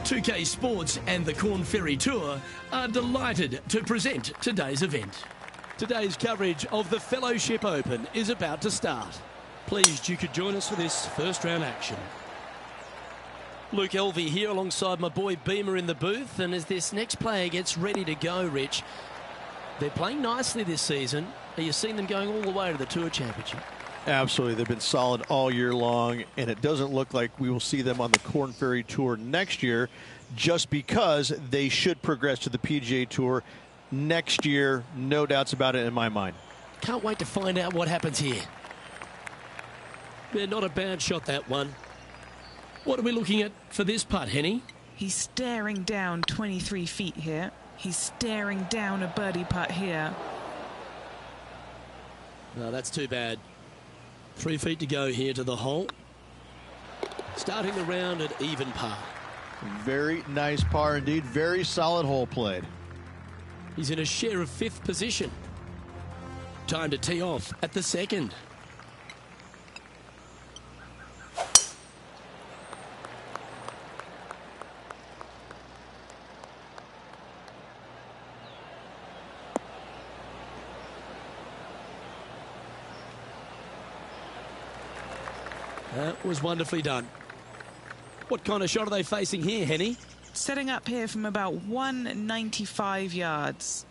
2K Sports and the Corn Ferry Tour are delighted to present today's event. Today's coverage of the Fellowship Open is about to start. Pleased you could join us for this first round action. Luke Elvey here alongside my boy Beamer in the booth, and as this next player gets ready to go, Rich, they're playing nicely this season. Have you seen them going all the way to the Tour Championship? Absolutely. They've been solid all year long, and it doesn't look like we will see them on the Corn Ferry Tour next year, just because they should progress to the PGA Tour next year. No doubts about it in my mind. Can't wait to find out what happens here. Yeah, not a bad shot, that one. What are we looking at for this putt, Henny? He's staring down 23 feet here. He's staring down a birdie putt here. No, that's too bad. 3 feet to go here to the hole. Starting the round at even par. Very nice par indeed. Very solid hole played. He's in a share of 5th position. Time to tee off at the second. That was wonderfully done. What kind of shot are they facing here, Henny? Setting up here from about 195 yards.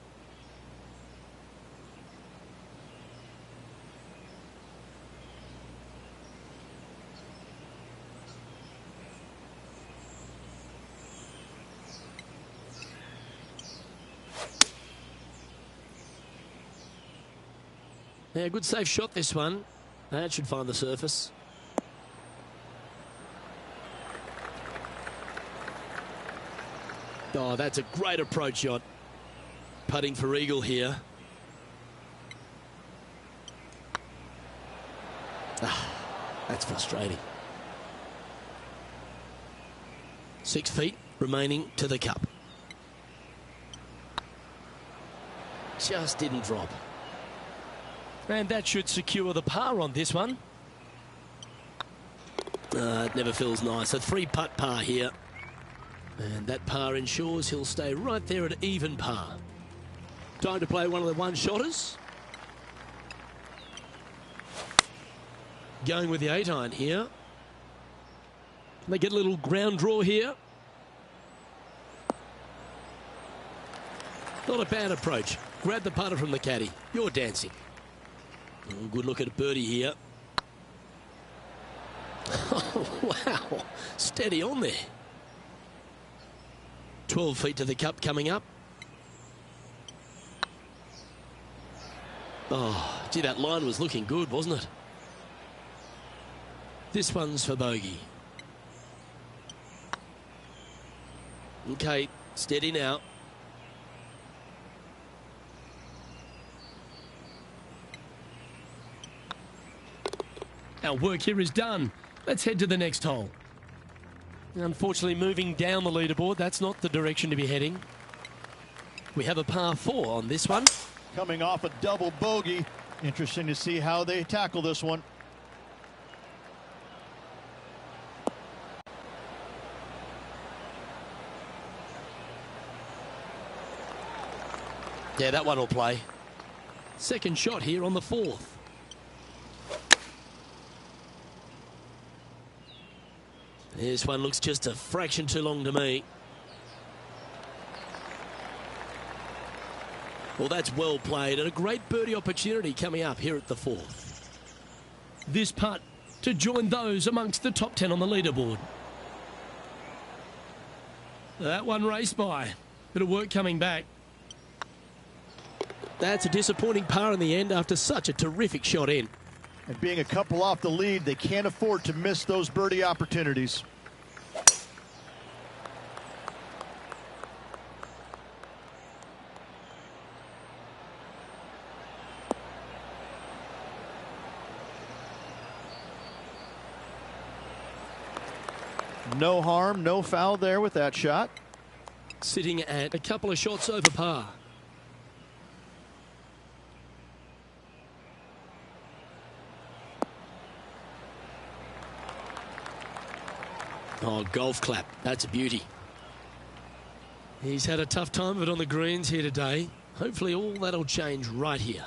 Yeah, good safe shot, this one. That should find the surface. Oh, that's a great approach shot. Putting for eagle here. That's frustrating. 6 feet remaining to the cup. Just didn't drop. And that should secure the par on this one. It never feels nice. A 3-putt par here. And that par ensures he'll stay right there at even par. Time to play one of the one-shotters. Going with the 8-iron here. Can they get a little ground draw here? Not a bad approach. Grab the putter from the caddy. You're dancing. Oh, good look at a birdie here. Oh, wow. Steady on there. 12 feet to the cup coming up. Oh, gee, that line was looking good, wasn't it? This one's for bogey. Okay, steady now. Our work here is done. Let's head to the next hole. Unfortunately, moving down the leaderboard, that's not the direction to be heading. We have a par 4 on this one. Coming off a double bogey. Interesting to see how they tackle this one. Yeah, that one will play. Second shot here on the 4th. This one looks just a fraction too long to me. Well, that's well played, and a great birdie opportunity coming up here at the 4th. This putt to join those amongst the top 10 on the leaderboard. That one raced by. Bit of work coming back. That's a disappointing par in the end after such a terrific shot in. And being a couple off the lead, they can't afford to miss those birdie opportunities. No harm, no foul there with that shot. Sitting at a couple of shots over par. Oh, golf clap. That's a beauty. He's had a tough time of it on the greens here today. Hopefully all that'll change right here.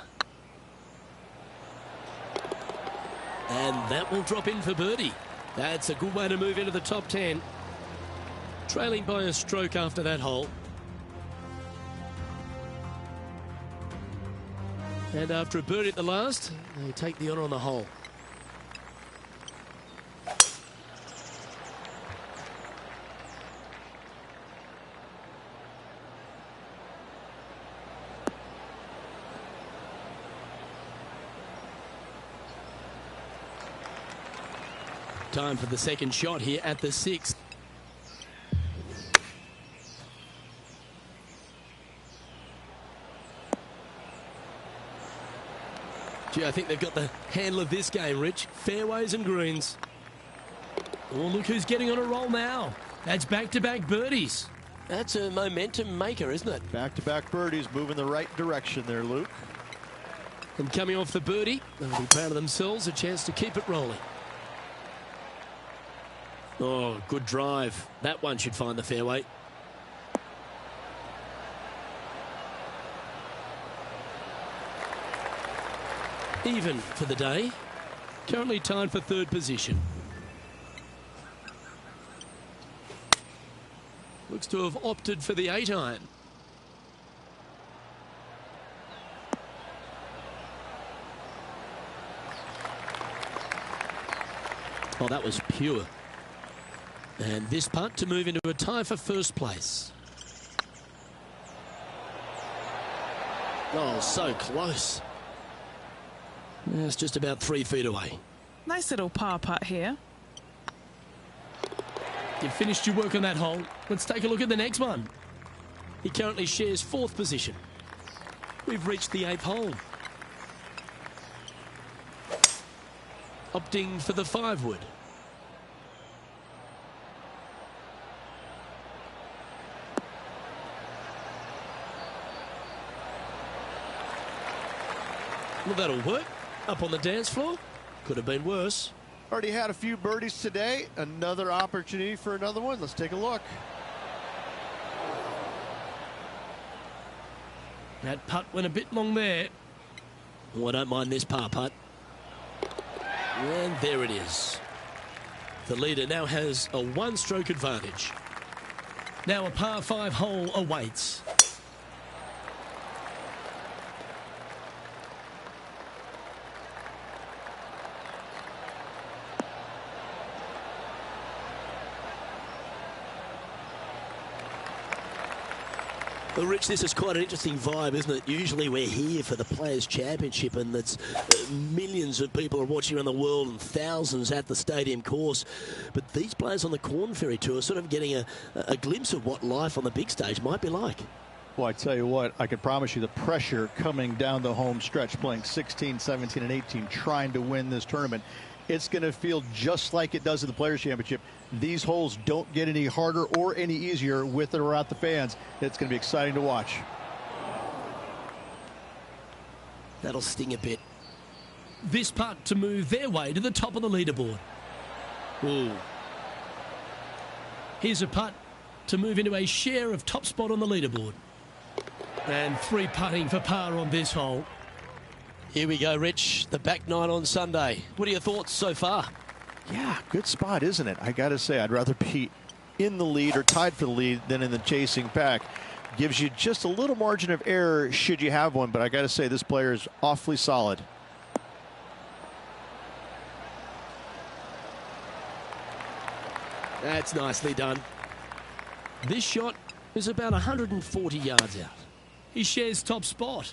And that will drop in for birdie. That's a good way to move into the top 10. Trailing by a stroke after that hole. And after a birdie at the last, they take the honour on the hole. Time for the second shot here at the 6th. Gee, I think they've got the handle of this game, Rich. Fairways and greens. Oh, look who's getting on a roll now. That's back-to-back birdies. That's a momentum maker, isn't it? Back-to-back birdies, moving the right direction there, Luke. And coming off the birdie, they'll be proud of themselves, a chance to keep it rolling. Oh, good drive. That one should find the fairway. Even for the day. Currently tied for third position. Looks to have opted for the 8-iron. Oh, that was pure. And this putt to move into a tie for first place. Oh, so close. Yeah, it's just about 3 feet away. Nice little par putt here. You've finished your work on that hole. Let's take a look at the next one. He currently shares 4th position. We've reached the 8th hole. Opting for the 5-wood. Well, that'll work. Up on the dance floor. Could have been worse. Already had a few birdies today. Another opportunity for another one. Let's take a look. That putt went a bit long there. Oh, I don't mind this par putt. And there it is. The leader now has a 1-stroke advantage. Now a par 5 hole awaits. Well, Rich, this is quite an interesting vibe, isn't it? Usually we're here for the Players' Championship and that's millions of people are watching around the world and thousands at the stadium course. But these players on the Corn Ferry Tour are sort of getting a glimpse of what life on the big stage might be like. Well, I tell you what, I can promise you the pressure coming down the home stretch, playing 16, 17, and 18, trying to win this tournament. It's going to feel just like it does at the Players' Championship. These holes don't get any harder or any easier with or without the fans. It's going to be exciting to watch. That'll sting a bit. This putt to move their way to the top of the leaderboard. Ooh. Here's a putt to move into a share of top spot on the leaderboard. And 3 putting for par on this hole. Here we go, Rich. The back 9 on Sunday. What are your thoughts so far? Yeah, good spot, isn't it? I got to say, I'd rather be in the lead or tied for the lead than in the chasing pack. Gives you just a little margin of error should you have one, but I got to say, this player is awfully solid. That's nicely done. This shot is about 140 yards out. He shares top spot.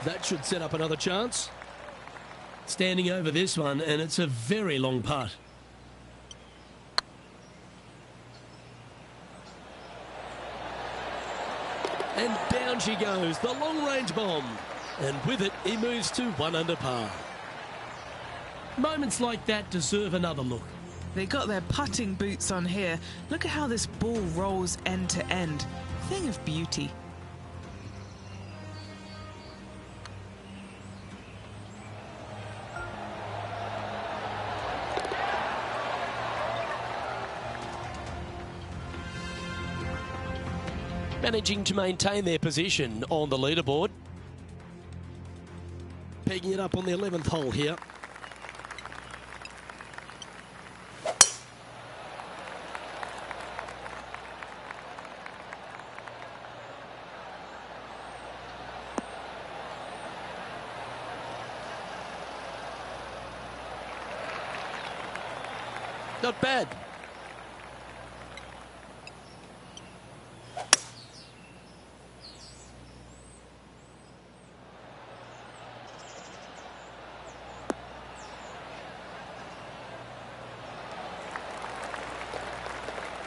That should set up another chance. Standing over this one, and it's a very long putt. And down she goes, the long-range bomb. And with it, he moves to 1 under par. Moments like that deserve another look. They got their putting boots on here. Look at how this ball rolls end to end. Thing of beauty. managing to maintain their position on the leaderboard. Pegging it up on the 11th hole here. Not bad.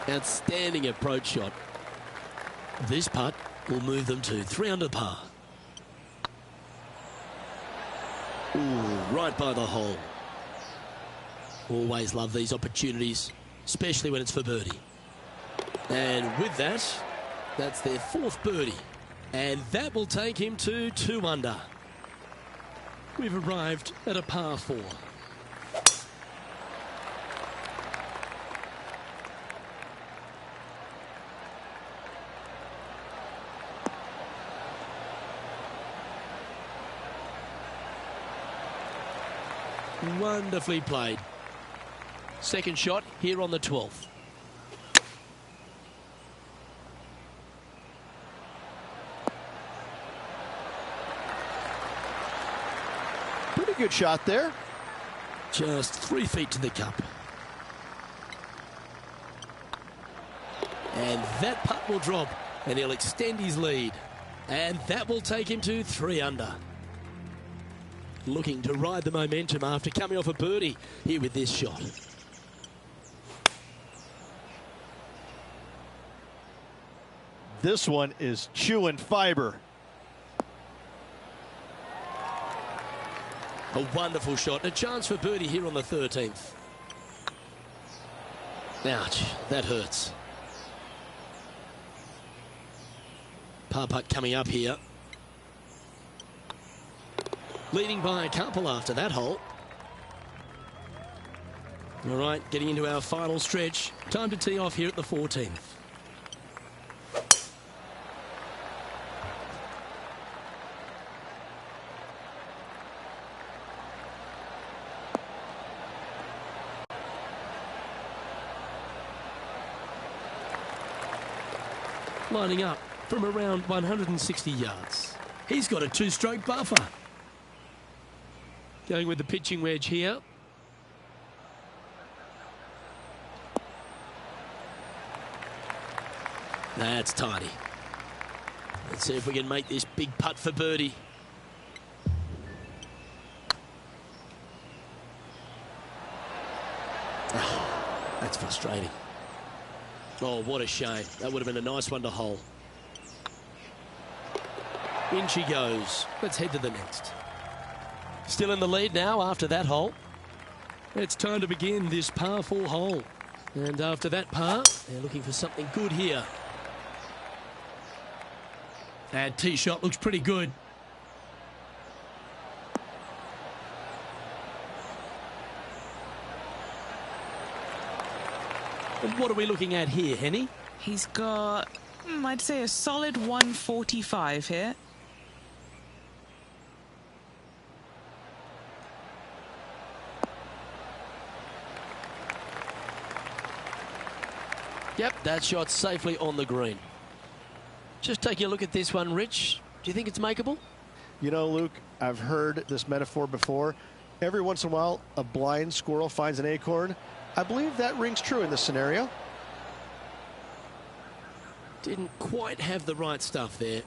Outstanding approach shot. This putt will move them to 3 under par. Ooh, right by the hole. Always love these opportunities, especially when it's for birdie. And with that, that's their 4th birdie. And that will take him to 2 under. We've arrived at a par 4. Wonderfully played. Second shot here on the 12th. Pretty good shot there. Just 3 feet to the cup. And that putt will drop, and he'll extend his lead. And that will take him to 3 under. Looking to ride the momentum after coming off a birdie here with this shot. This one is chewing fiber. A wonderful shot and a chance for birdie here on the 13th. Ouch, that hurts. Par putt coming up here. Leading by a couple after that hole. All right, getting into our final stretch. Time to tee off here at the 14th. Lining up from around 160 yards. He's got a 2-stroke buffer. Going with the pitching wedge here. That's tidy. Let's see if we can make this big putt for birdie. Oh, that's frustrating. Oh, what a shame. That would have been a nice one to hole. In she goes. Let's head to the next. Still in the lead now after that hole. It's time to begin this par 4 hole. And after that par, they're looking for something good here. That tee shot looks pretty good. And what are we looking at here, Henny? He's got, I'd say, a solid 145 here. Yep, that shot's safely on the green. Just taking a look at this one, Rich. Do you think it's makeable? You know, Luke, I've heard this metaphor before. Every once in a while, a blind squirrel finds an acorn. I believe that rings true in this scenario. Didn't quite have the right stuff there.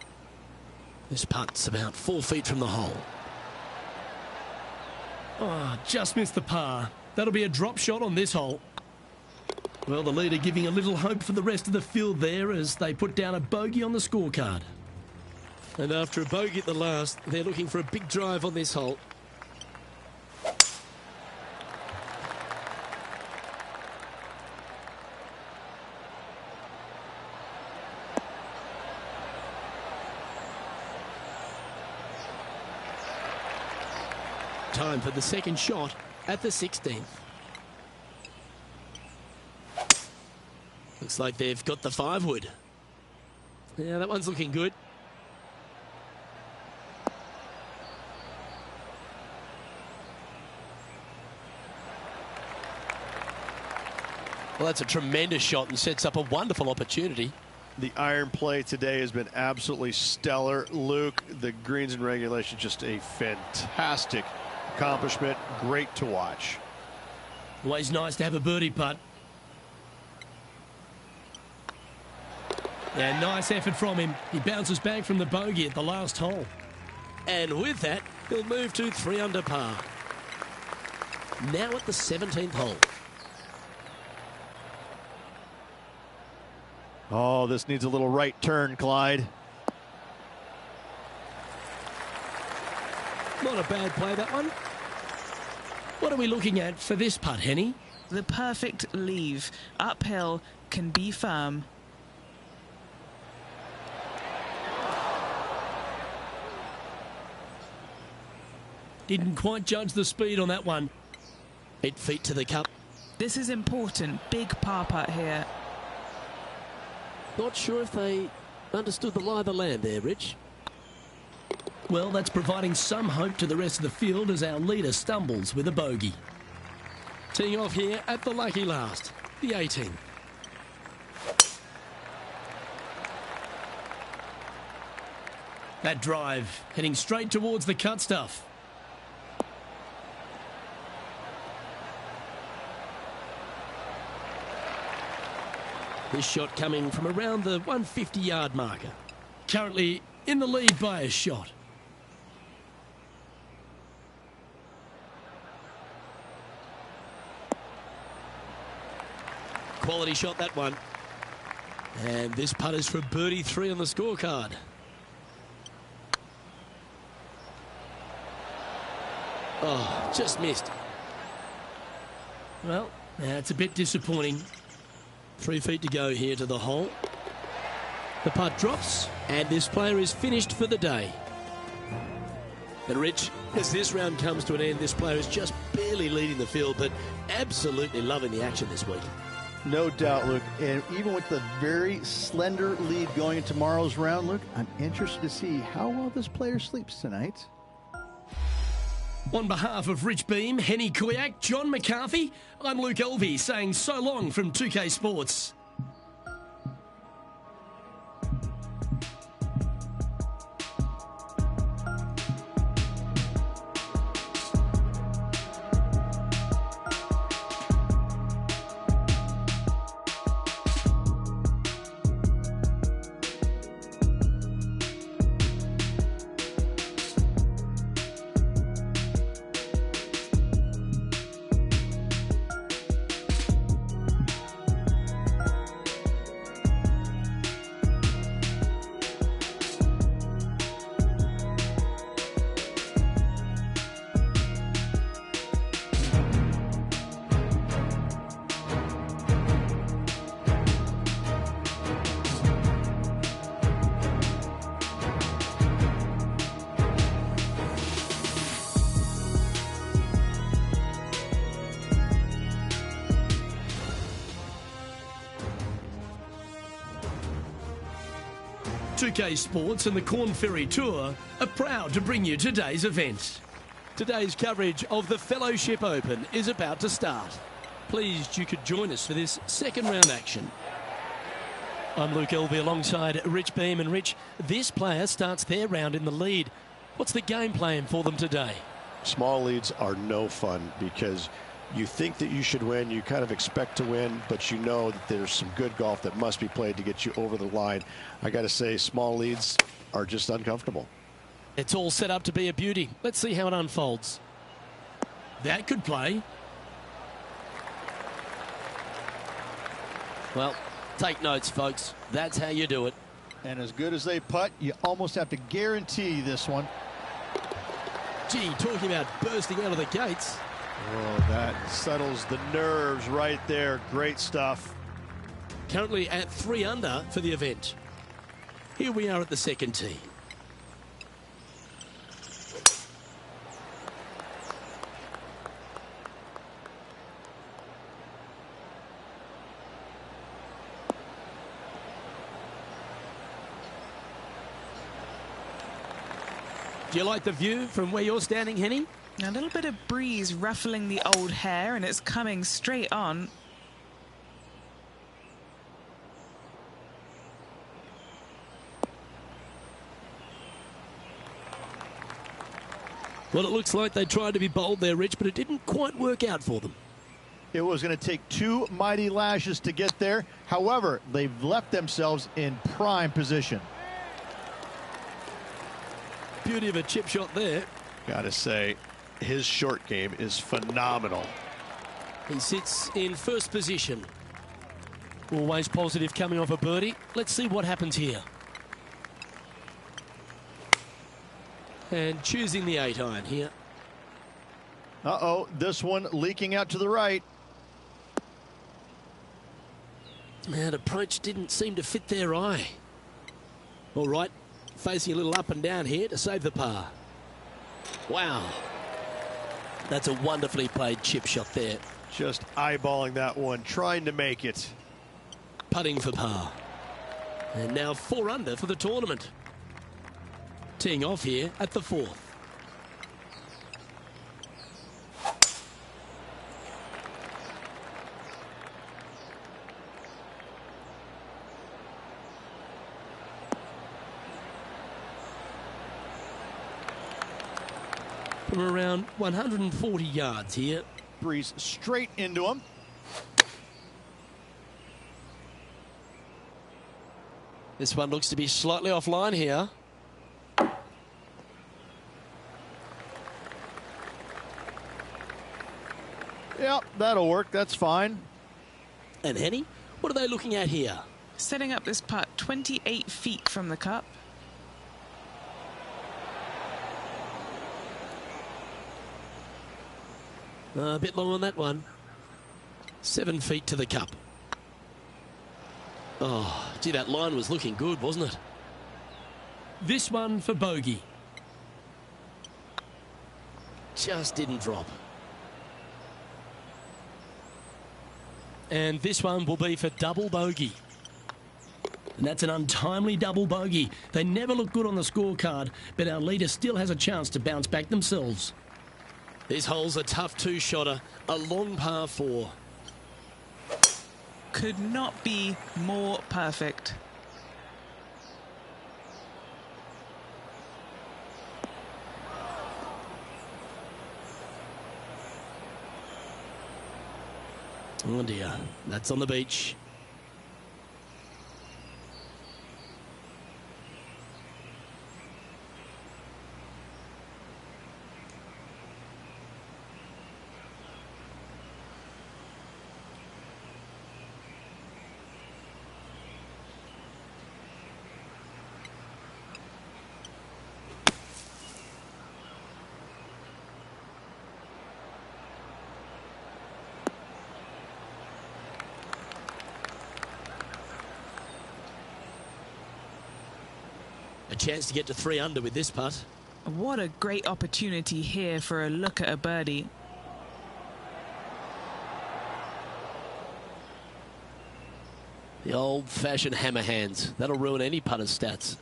This putt's about 4 feet from the hole. Oh, just missed the par. That'll be a drop shot on this hole. Well, the leader giving a little hope for the rest of the field there as they put down a bogey on the scorecard. And after a bogey at the last, they're looking for a big drive on this hole. Time for the second shot at the 16th. Looks like they've got the 5-wood. Yeah, that one's looking good. Well, that's a tremendous shot and sets up a wonderful opportunity. The iron play today has been absolutely stellar. Luke, the greens and regulation, just a fantastic accomplishment. Great to watch. Always nice to have a birdie putt. Yeah, nice effort from him. He bounces back from the bogey at the last hole. And with that, he'll move to 3 under par. Now at the 17th hole. Oh, this needs a little right turn, Clyde. Not a bad play, that one. What are we looking at for this putt, Henny? The perfect leave. Uphill, can be firm. Didn't quite judge the speed on that one. 8 feet to the cup. This is important. Big par putt here. Not sure if they understood the lie of the land there, Rich. Well, that's providing some hope to the rest of the field as our leader stumbles with a bogey. Teeing off here at the lucky last, the 18. That drive heading straight towards the cut stuff. This shot coming from around the 150-yard marker. Currently in the lead by a shot. Quality shot, that one. And this putt is for birdie 3 on the scorecard. Oh, just missed. Well, that's a bit disappointing. 3 feet to go here to the hole. The putt drops, and this player is finished for the day. And Rich, as this round comes to an end, this player is just barely leading the field, but absolutely loving the action this week. No doubt, Luke. And even with the very slender lead going into tomorrow's round, Luke, I'm interested to see how well this player sleeps tonight. On behalf of Rich Beam, Henny Kuyak, John McCarthy, I'm Luke Elvey saying so long from 2K Sports. UK Sports and the Corn Ferry Tour are proud to bring you today's event. Today's coverage of the Fellowship Open is about to start. Pleased you could join us for this second round action. I'm Luke Elvey alongside Rich Beam. And Rich, this player starts their round in the lead. What's the game plan for them today? Small leads are no fun because you think that you should win, you kind of expect to win, but you know that there's some good golf that must be played to get you over the line. I got to say, small leads are just uncomfortable. It's all set up to be a beauty. Let's see how it unfolds. That could play. Well, take notes, folks. That's how you do it. And as good as they putt, you almost have to guarantee this one. Gee, talking about bursting out of the gates. Oh, that settles the nerves right there. Great stuff. Currently at 3 under for the event. Here we are at the second tee. Do you like the view from where you're standing, Henny? A little bit of breeze ruffling the old hair, and it's coming straight on. Well, it looks like they tried to be bold there, Rich, but it didn't quite work out for them. It was going to take 2 mighty lashes to get there. However, they've left themselves in prime position. Beauty of a chip shot there. Gotta say, his short game is phenomenal. He sits in first position. Always positive coming off a birdie. Let's see what happens here. And choosing the 8-iron here. Uh-oh, this one leaking out to the right. That approach didn't seem to fit their eye. All right, facing a little up and down here to save the par. Wow. That's a wonderfully played chip shot there. Just eyeballing that one, trying to make it. Putting for par. And now 4 under for the tournament. Teeing off here at the 4th. From around 140 yards here. Breeze straight into him. This one looks to be slightly offline here. Yep, that'll work. That's fine. And Henny, what are they looking at here? Setting up this putt 28 feet from the cup. A bit long on that one. 7 feet to the cup. Oh, gee, that line was looking good, wasn't it? This one for bogey. Just didn't drop. And this one will be for double bogey. And that's an untimely double bogey. They never look good on the scorecard, but our leader still has a chance to bounce back themselves. This hole's a tough 2-shotter, a long par 4. Could not be more perfect. Oh dear, that's on the beach. A chance to get to 3 under with this putt. What a great opportunity here for a look at a birdie. The old-fashioned hammer hands. That'll ruin any putter's stats.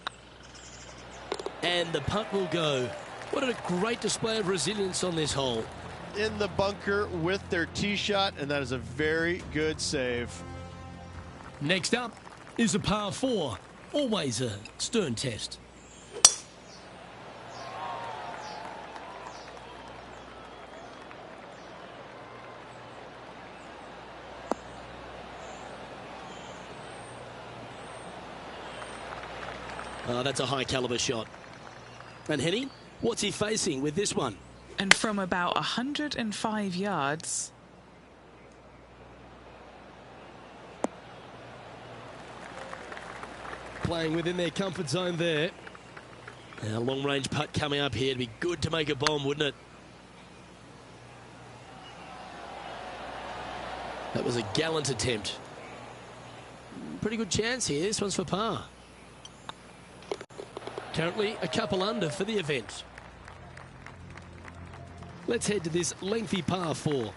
And the putt will go. What a great display of resilience on this hole. In the bunker with their tee shot, and that is a very good save. Next up is a par 4. Always a stern test. Oh, that's a high caliber shot. And Henny, what's he facing with this one? And from about 105 yards. Playing within their comfort zone there. A long-range putt coming up here. It'd be good to make a bomb, wouldn't it? That was a gallant attempt. Pretty good chance here. This one's for par. Currently a couple under for the event. Let's head to this lengthy par 4.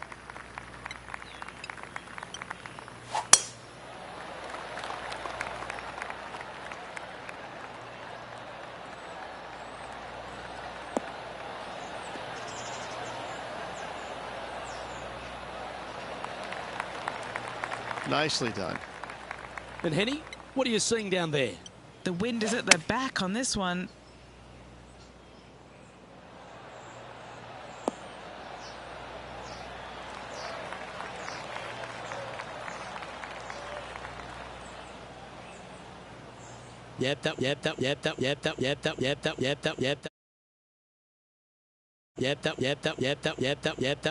Nicely done. And Henny, what are you seeing down there? The wind is at their back on this one.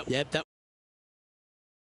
Yep.